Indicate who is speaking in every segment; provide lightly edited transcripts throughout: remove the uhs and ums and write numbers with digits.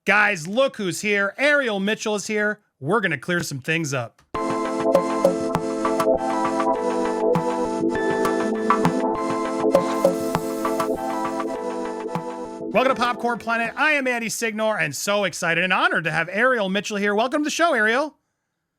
Speaker 1: Guys, look who's here. Ariel Mitchell is here. We're going to clear some things up. Welcome to Popcorn Planet. I am Andy Signore and so excited and honored to have Ariel Mitchell here. Welcome to the show, Ariel.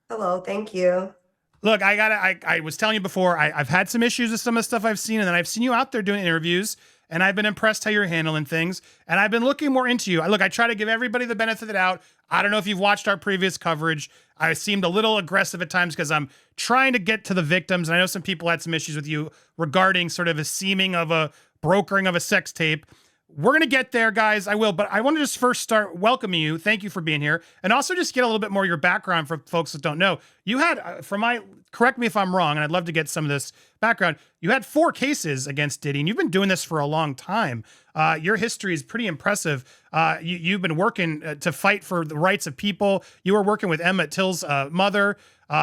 Speaker 2: Hello, thank you.
Speaker 1: Look, I was telling you before, I've had some issues with some of the stuff I've seen, and then I've seen you out there doing interviews, and I've been impressed how you're handling things, and I've been looking more into you. I try to give everybody the benefit of the doubt. I don't know if you've watched our previous coverage. I seemed a little aggressive at times because I'm trying to get to the victims, and I know some people had some issues with you regarding sort of a seeming of a brokering of a sex tape. We're going to get there, guys. I will, but I want to just first start welcoming you. Thank you for being here. And also just get a little bit more of your background for folks that don't know. You had, correct me if I'm wrong, and I'd love to get some of this background. You had 4 cases against Diddy, and you've been doing this for a long time. Your history is pretty impressive. You've been working to fight for the rights of people. You were working with Emmett Till's mother,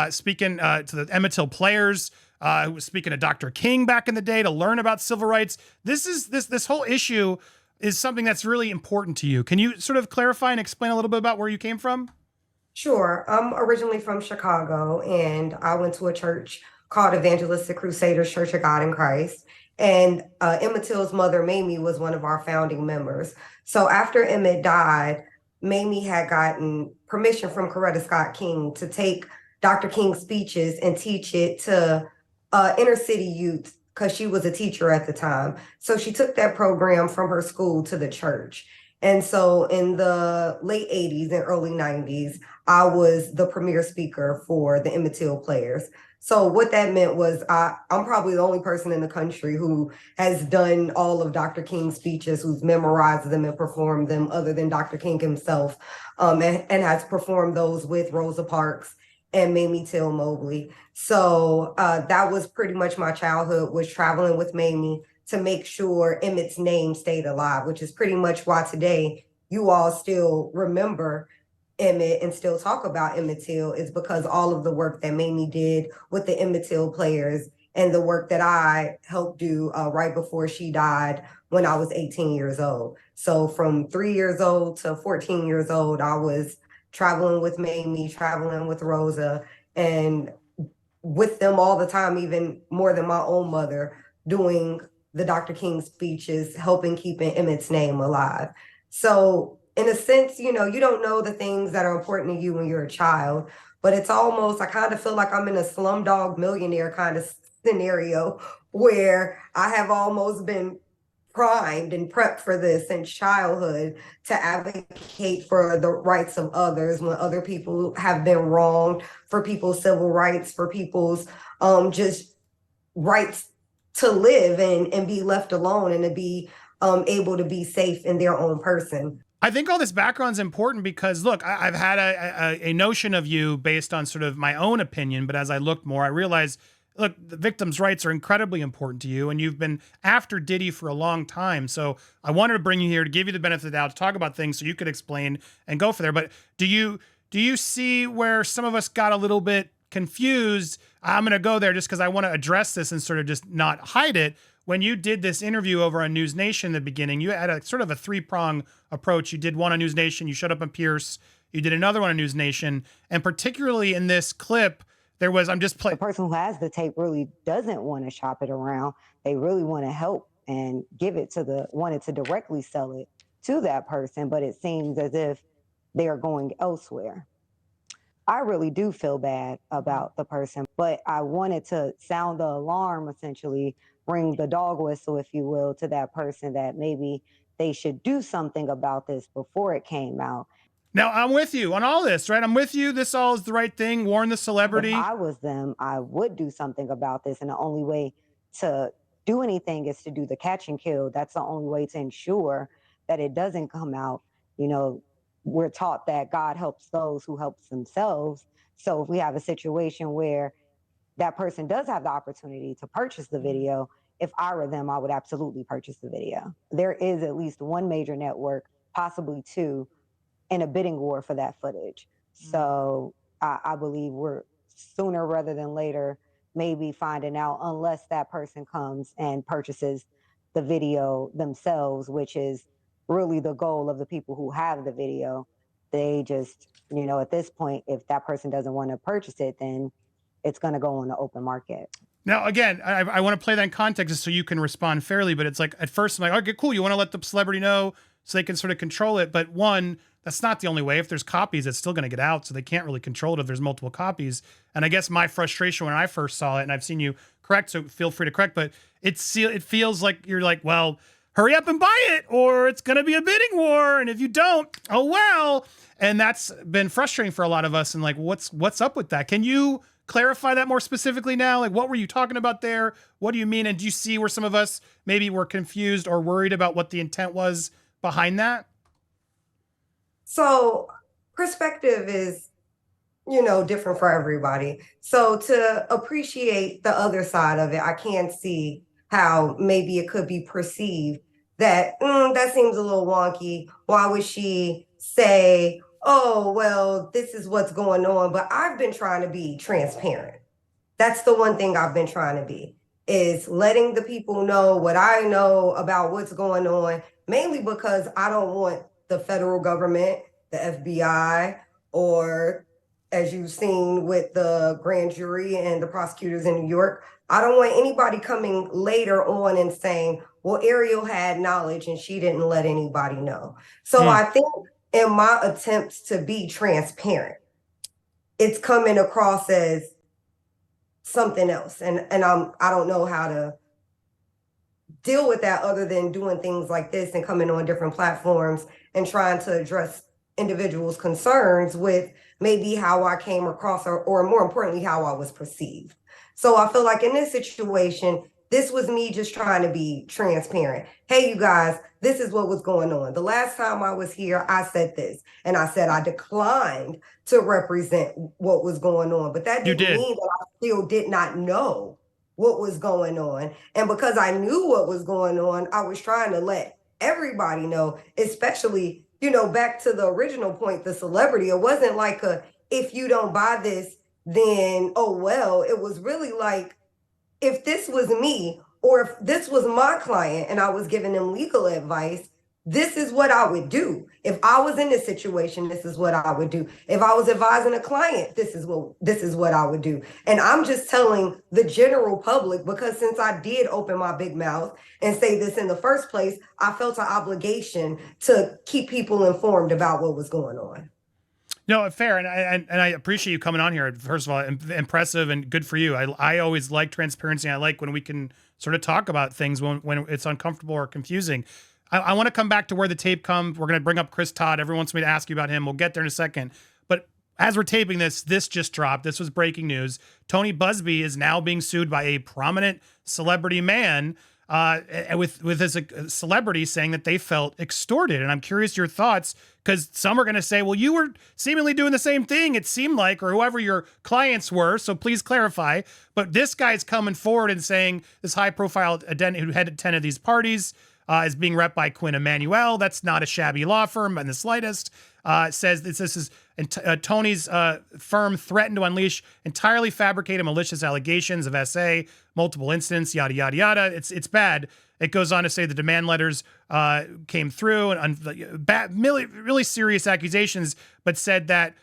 Speaker 1: speaking to the Emmett Till players, who was speaking to Dr. King back in the day to learn about civil rights. This whole issue is something that's really important to you. Can you sort of clarify and explain a little bit about where you came from?
Speaker 2: Sure. I'm originally from Chicago, and I went to a church called Evangelistic Crusaders Church of God in Christ. And Emmett Till's mother, Mamie, was one of our founding members. So after Emmett died, Mamie had gotten permission from Coretta Scott King to take Dr. King's speeches and teach it to inner city youth, because she was a teacher at the time. So she took that program from her school to the church. And so in the late 80s and early 90s, I was the premier speaker for the Emmett Till players. So what that meant was I'm probably the only person in the country who has done all of Dr. King's speeches, who's memorized them and performed them other than Dr. King himself, and has performed those with Rosa Parks and Mamie Till Mobley. So that was pretty much my childhood, was traveling with Mamie to make sure Emmett's name stayed alive, which is pretty much why today you all still remember Emmett and still talk about Emmett Till, is because all of the work that Mamie did with the Emmett Till players and the work that I helped do right before she died when I was 18 years old. So from 3 years old to 14 years old, I was traveling with Mamie, traveling with Rosa, and with them all the time, even more than my own mother, doing the Dr. King speeches, helping keeping Emmett's name alive. So in a sense, you don't know the things that are important to you when you're a child, but it's almost, I kind of feel like I'm in a Slumdog Millionaire kind of scenario where I have almost been primed and prepped for this in childhood to advocate for the rights of others when other people have been wronged, for people's civil rights, for people's just rights to live and be left alone, and to be able to be safe in their own person.
Speaker 1: I think all this background is important because, look, I've had a notion of you based on sort of my own opinion, but as I looked more, I realized, look, the victims' rights are incredibly important to you, and you've been after Diddy for a long time. So I wanted to bring you here to give you the benefit of the doubt, to talk about things so you could explain and go for there. But do you see where some of us got a little bit confused? I'm going to go there just because I want to address this and sort of just not hide it. When you did this interview over on News Nation in the beginning, you had a sort of a 3-prong approach. You did one on News Nation, you showed up on Pierce, you did another one on News Nation, and particularly in this clip, there was, the
Speaker 3: person who has the tape really doesn't want to shop it around. They really want to help and give it to wanted to directly sell it to that person, but it seems as if they are going elsewhere. I really do feel bad about the person, but I wanted to sound the alarm, essentially, bring the dog whistle, if you will, to that person, that maybe they should do something about this before it came out.
Speaker 1: Now, I'm with you on all this, right? I'm with you. This all is the right thing. Warn the celebrity.
Speaker 3: If I was them, I would do something about this. And the only way to do anything is to do the catch and kill. That's the only way to ensure that it doesn't come out. We're taught that God helps those who helps themselves. So if we have a situation where that person does have the opportunity to purchase the video, if I were them, I would absolutely purchase the video. There is at least one major network, possibly 2, in a bidding war for that footage. So I believe we're sooner rather than later maybe finding out, unless that person comes and purchases the video themselves, which is really the goal of the people who have the video. They just, you know, at this point, if that person doesn't want to purchase it, then it's going to go on the open market.
Speaker 1: Now, again, I want to play that in context just so you can respond fairly, but it's like, at first I'm like, okay, cool. You want to let the celebrity know so they can sort of control it. But one, that's not the only way. If there's copies, it's still going to get out. So they can't really control it if there's multiple copies. And I guess my frustration when I first saw it, and I've seen you correct, so feel free to correct, but it feels like you're like, well, hurry up and buy it or it's going to be a bidding war. And if you don't, oh, well. And that's been frustrating for a lot of us. And like, what's up with that? Can you clarify that more specifically now? Like, what were you talking about there? What do you mean? And do you see where some of us maybe were confused or worried about what the intent was behind that?
Speaker 2: So perspective is, you know, different for everybody. So to appreciate the other side of it, I can see how maybe it could be perceived that that seems a little wonky. Why would she say, oh, well, this is what's going on? But I've been trying to be transparent. That's the one thing I've been trying to be, is letting the people know what I know about what's going on, mainly because I don't want the federal government, the FBI, or as you've seen with the grand jury and the prosecutors in New York, I don't want anybody coming later on and saying, well, Ariel had knowledge and she didn't let anybody know. So I think in my attempts to be transparent, it's coming across as something else. And I don't know how to deal with that other than doing things like this and coming on different platforms and trying to address individuals' concerns with maybe how I came across or more importantly, how I was perceived. So I feel like in this situation, this was me just trying to be transparent. Hey, you guys, this is what was going on. The last time I was here, I said this, and I said I declined to represent what was going on, but that didn't mean that I still did not know what was going on. And because I knew what was going on, I was trying to let everybody know, especially, you know, back to the original point, the celebrity. It wasn't like if you don't buy this, then, oh, well, it was really like, if this was me or if this was my client and I was giving them legal advice, this is what I would do. If I was in this situation, this is what I would do. If I was advising a client, this is what I would do. And I'm just telling the general public, because since I did open my big mouth and say this in the first place, I felt an obligation to keep people informed about what was going on.
Speaker 1: No, fair. And I appreciate you coming on here. First of all, impressive and good for you. I always like transparency. I like when we can sort of talk about things when it's uncomfortable or confusing. I want to come back to where the tape comes. We're going to bring up Chris Todd. Everyone wants me to ask you about him. We'll get there in a second. But as we're taping this just dropped. This was breaking news. Tony Busby is now being sued by a prominent celebrity man with his celebrity saying that they felt extorted. And I'm curious your thoughts, because some are going to say, well, you were seemingly doing the same thing, it seemed like, or whoever your clients were. So please clarify. But this guy's coming forward and saying this high profile identity who had attended these parties is being rep by Quinn Emanuel. That's not a shabby law firm in the slightest. Says this is Tony's firm threatened to unleash entirely fabricated malicious allegations of SA, multiple incidents, yada, yada, yada. It's bad. It goes on to say the demand letters came through and really serious accusations, but said that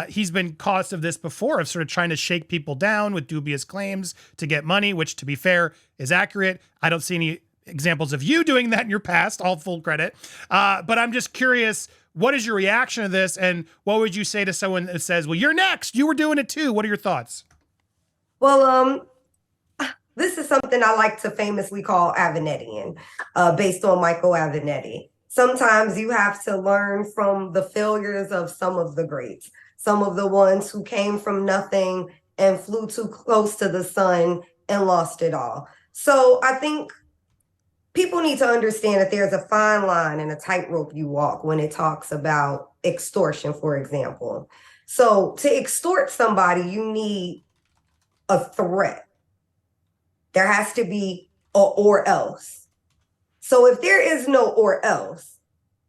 Speaker 1: he's been caused of this before, of sort of trying to shake people down with dubious claims to get money, which, to be fair, is accurate. I don't see any examples of you doing that in your past, all full credit. But I'm just curious, what is your reaction to this? And what would you say to someone that says, well, you're next, you were doing it too? What are your thoughts?
Speaker 2: Well, this is something I like to famously call Avenettian, based on Michael Avenatti. Sometimes you have to learn from the failures of some of the greats, some of the ones who came from nothing and flew too close to the sun and lost it all. So I think people need to understand that there's a fine line and a tightrope you walk when it talks about extortion, for example. So to extort somebody, you need a threat. There has to be a or else. So if there is no or else,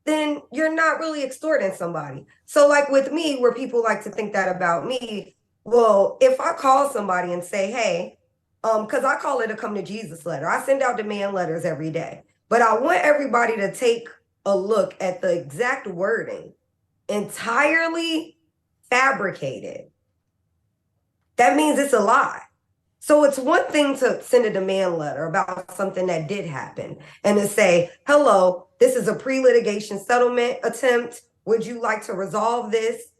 Speaker 2: then you're not really extorting somebody. So like with me, where people like to think that about me, well, if I call somebody and say, hey, because I call it a come to Jesus letter. I send out demand letters every day, but I want everybody to take a look at the exact wording, entirely fabricated, that means it's a lie. So it's one thing to send a demand letter about something that did happen and to say, hello, this is a pre-litigation settlement attempt. Would you like to resolve this?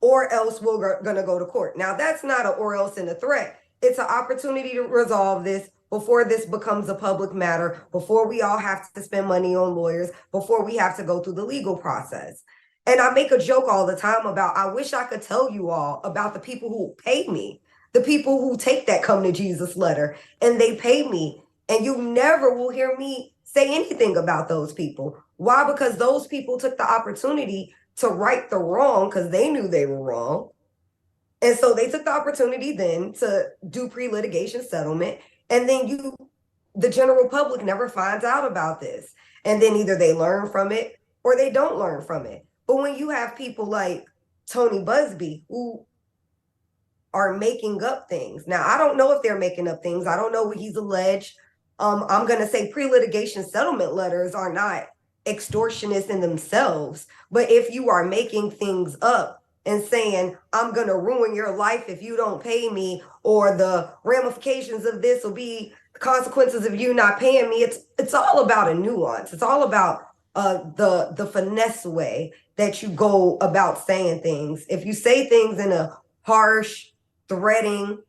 Speaker 2: Or else we're going to go to court. Now, that's not an or else in a threat. It's an opportunity to resolve this before this becomes a public matter, before we all have to spend money on lawyers, before we have to go through the legal process. And I make a joke all the time about, I wish I could tell you all about the people who pay me, the people who take that come to Jesus letter and they pay me. And you never will hear me say anything about those people. Why? Because those people took the opportunity to right the wrong because they knew they were wrong. And so they took the opportunity then to do pre-litigation settlement. And then the general public never finds out about this. And then either they learn from it or they don't learn from it. But when you have people like Tony Busby who are making up things. Now, I don't know if they're making up things. I don't know what he's alleged. I'm going to say pre-litigation settlement letters are not extortionists in themselves. But if you are making things up and saying, I'm going to ruin your life if you don't pay me, or the ramifications of this will be the consequences of you not paying me, it's all about a nuance. It's all about the finesse way that you go about saying things. If you say things in a harsh, threatening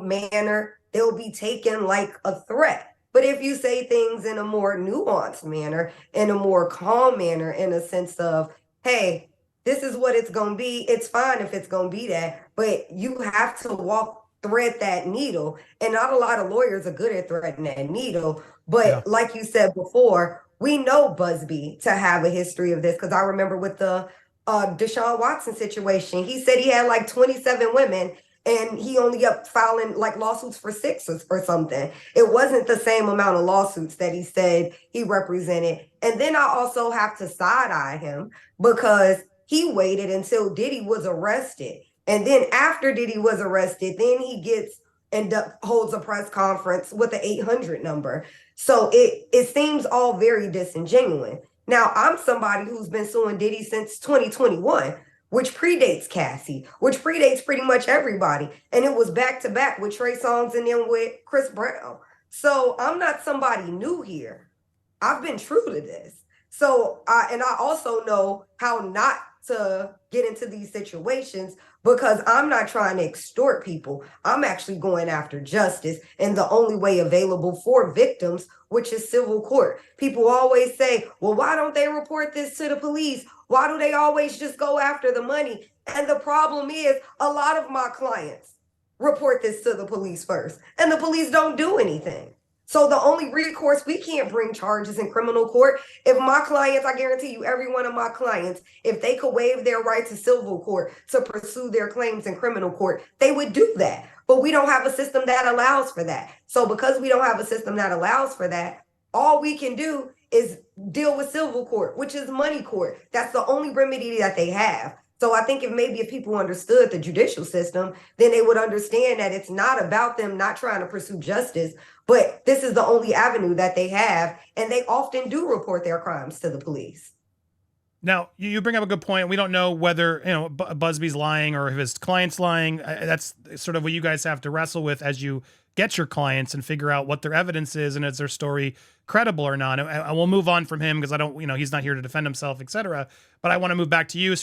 Speaker 2: manner, they'll be taken like a threat. But if you say things in a more nuanced manner, in a more calm manner, in a sense of, hey, this is what it's going to be. It's fine if it's going to be that, but you have to thread that needle. And not a lot of lawyers are good at threading that needle. But like you said before, we know Busby to have a history of this, because I remember with the Deshaun Watson situation, he said he had like 27 women and he only up filing like lawsuits for 6 or something. It wasn't the same amount of lawsuits that he said he represented. And then I also have to side-eye him because he waited until Diddy was arrested. And then after Diddy was arrested, then he holds a press conference with the 800 number. So it seems all very disingenuous. Now, I'm somebody who's been suing Diddy since 2021, which predates Cassie, which predates pretty much everybody. And it was back to back with Trey Songz and then with Chris Brown. So I'm not somebody new here. I've been true to this. So, and I also know how not to get into these situations, because I'm not trying to extort people. I'm actually going after justice in the only way available for victims, which is civil court. People always say, well, why don't they report this to the police? Why do they always just go after the money? And the problem is a lot of my clients report this to the police first, and the police don't do anything. So the only recourse, we can't bring charges in criminal court. If my clients, I guarantee you, every one of my clients, if they could waive their right to civil court to pursue their claims in criminal court, they would do that. But we don't have a system that allows for that. So because we don't have a system that allows for that, all we can do is deal with civil court, which is money court. That's the only remedy that they have. So I think if people understood the judicial system, then they would understand that it's not about them not trying to pursue justice, but this is the only avenue that they have. And they often do report their crimes to the police.
Speaker 1: Now, you bring up a good point. We don't know whether, Busby's lying or if his client's lying. That's sort of what you guys have to wrestle with as you get your clients and figure out what their evidence is and is their story credible or not. And we'll move on from him because I don't, he's not here to defend himself, et cetera. But I want to move back to you,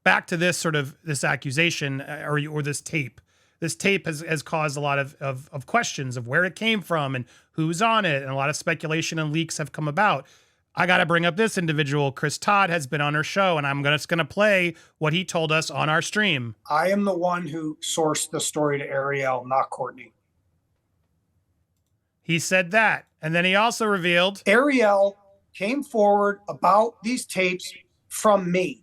Speaker 1: back to this accusation or this tape. This tape has caused a lot of questions of where it came from and who's on it. And a lot of speculation and leaks have come about. I got to bring up this individual. Chris Todd has been on our show, and I'm just going to play what he told us on our stream.
Speaker 4: I am the one who sourced the story to Ariel, not Courtney.
Speaker 1: He said that. And then he also revealed
Speaker 4: Ariel came forward about these tapes from me,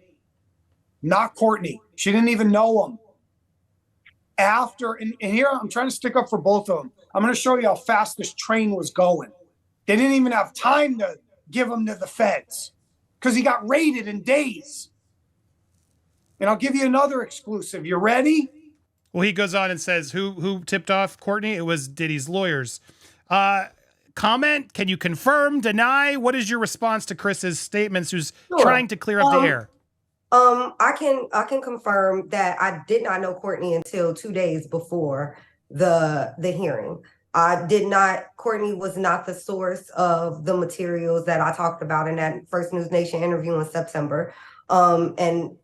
Speaker 4: not Courtney. She didn't even know them. And here I'm trying to stick up for both of them. I'm going to show you how fast this train was going. They didn't even have time to give him to the feds because he got raided in days. And I'll give you another exclusive. You ready?
Speaker 1: Well, he goes on and says who tipped off Courtney? It was Diddy's lawyers. comment? Can you confirm, deny? What is your response to Chris's statements who's
Speaker 2: Sure.
Speaker 1: trying to clear up the air?
Speaker 2: I can confirm that I did not know Courtney until 2 days before the hearing. I did not, Courtney was not the source of the materials that I talked about in that First News Nation interview in September. And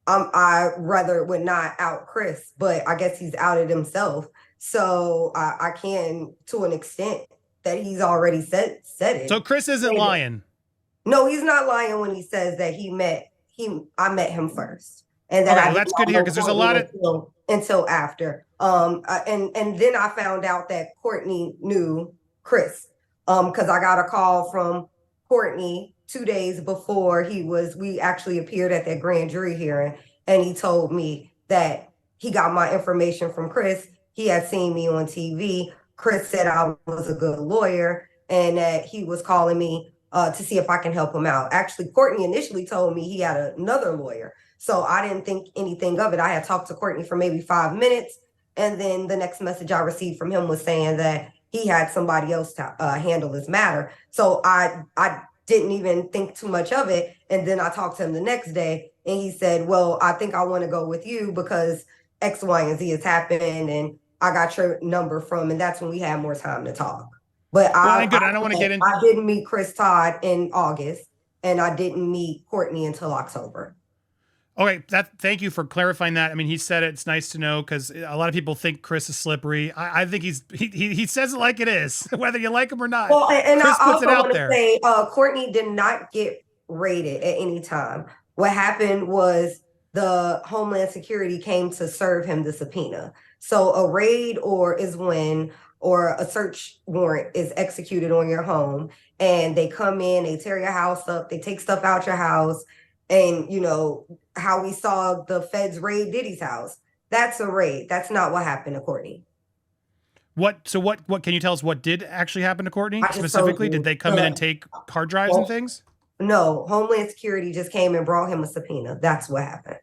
Speaker 2: I rather would not out Chris, but I guess he's outed himself. So I can, to an extent, that he's already said it.
Speaker 1: So Chris isn't lying.
Speaker 2: No, he's not lying when he says that I met him first. And that
Speaker 1: okay, that's good to hear, because there's a lot of
Speaker 2: until after. And then I found out that Courtney knew Chris. Because I got a call from Courtney 2 days before we actually appeared at that grand jury hearing, and he told me that he got my information from Chris. He had seen me on TV. Chris said I was a good lawyer and that he was calling me to see if I can help him out. Actually, Courtney initially told me he had another lawyer. So I didn't think anything of it. I had talked to Courtney for maybe 5 minutes. And then the next message I received from him was saying that he had somebody else to handle this matter. So I didn't even think too much of it. And then I talked to him the next day and he said, well, I think I want to go with you because X, Y, and Z has happened. And I got your number from, and that's when we had more time to talk. But I don't want to get into. I didn't meet Chris Todd in August, and I didn't meet Courtney until October.
Speaker 1: Okay, thank you for clarifying that. I mean, he said it. It's nice to know, because a lot of people think Chris is slippery. I think he says it like it is, whether you like him or not.
Speaker 2: Well, and
Speaker 1: Chris
Speaker 2: I
Speaker 1: puts
Speaker 2: also
Speaker 1: it out
Speaker 2: want
Speaker 1: there.
Speaker 2: to say, Courtney did not get raided at any time. What happened was the Homeland Security came to serve him the subpoena. So a raid is when a search warrant is executed on your home, and they come in, they tear your house up, they take stuff out your house, and you know how we saw the feds raid Diddy's house. That's a raid. That's not what happened to Courtney.
Speaker 1: What can you tell us what did actually happen to Courtney specifically? Did they come in and take hard drives and things?
Speaker 2: No, Homeland Security just came and brought him a subpoena. That's what happened.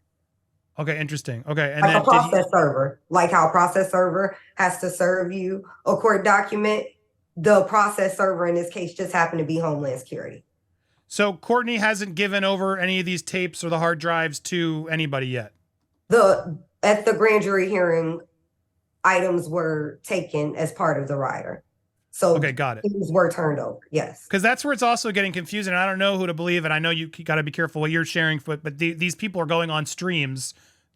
Speaker 1: Okay, interesting. Okay, and
Speaker 2: like
Speaker 1: then
Speaker 2: a process server, like how a process server has to serve you a court document. The process server in this case just happened to be Homeland Security.
Speaker 1: So Courtney hasn't given over any of these tapes or the hard drives to anybody yet?
Speaker 2: At the grand jury hearing, items were taken as part of the rider. So
Speaker 1: okay, got it.
Speaker 2: Things were turned over, yes.
Speaker 1: Because that's where it's also getting confusing. I don't know who to believe, and I know you got to be careful what you're sharing, but these people are going on streams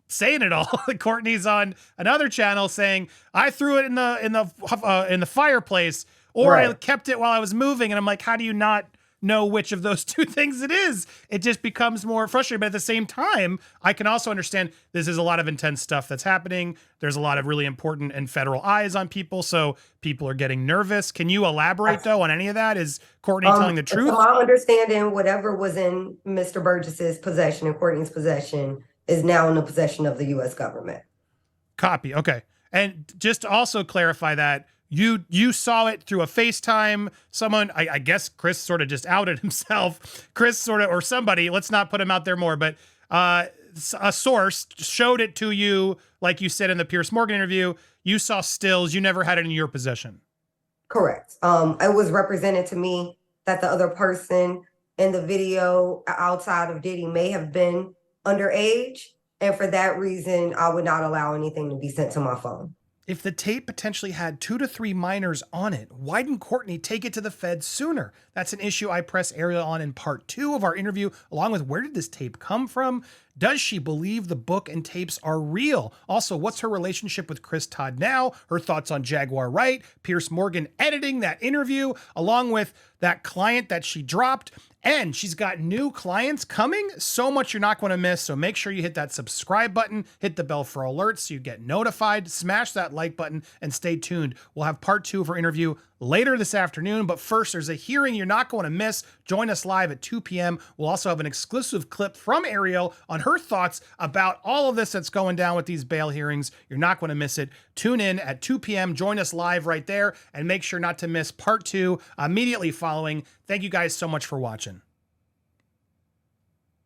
Speaker 1: saying it all. Courtney's on another channel saying, I threw it in the fireplace, or right. I kept it while I was moving. And I'm like, how do you not know which of those two things it is? It just becomes more frustrating. But at the same time, I can also understand this is a lot of intense stuff that's happening. There's a lot of really important and federal eyes on people. So people are getting nervous. Can you elaborate though on any of that? Is Courtney telling the truth?
Speaker 2: From my understanding, whatever was in Mr. Burgess's possession and Courtney's possession is now in the possession of the U.S. government.
Speaker 1: Copy. Okay. And just to also clarify that, you saw it through a FaceTime. Someone, I guess Chris sort of just outed himself. Chris sort of, or somebody, let's not put him out there more, but a source showed it to you, like you said in the Piers Morgan interview. You saw stills. You never had it in your possession.
Speaker 2: Correct. It was represented to me that the other person in the video outside of Diddy may have been underage. And for that reason, I would not allow anything to be sent to my phone.
Speaker 1: If the tape potentially had 2 to 3 minors on it, why didn't Courtney take it to the feds sooner? That's an issue I press Ariel on in part 2 of our interview, along with where did this tape come from? Does she believe the book and tapes are real? Also, what's her relationship with Chris Todd now? Her thoughts on Jaguar Wright, Piers Morgan editing that interview, along with that client that she dropped. And she's got new clients coming. So much you're not going to miss. So make sure you hit that subscribe button, hit the bell for alerts so you get notified, smash that like button, and stay tuned. We'll have part 2 of her interview later this afternoon. But first, there's a hearing you're not going to miss. Join us live at 2 p.m. We'll also have an exclusive clip from Ariel on her thoughts about all of this that's going down with these bail hearings. You're not going to miss it. Tune in at 2 p.m. Join us live right there, and make sure not to miss part 2 immediately following. Thank you guys so much for watching.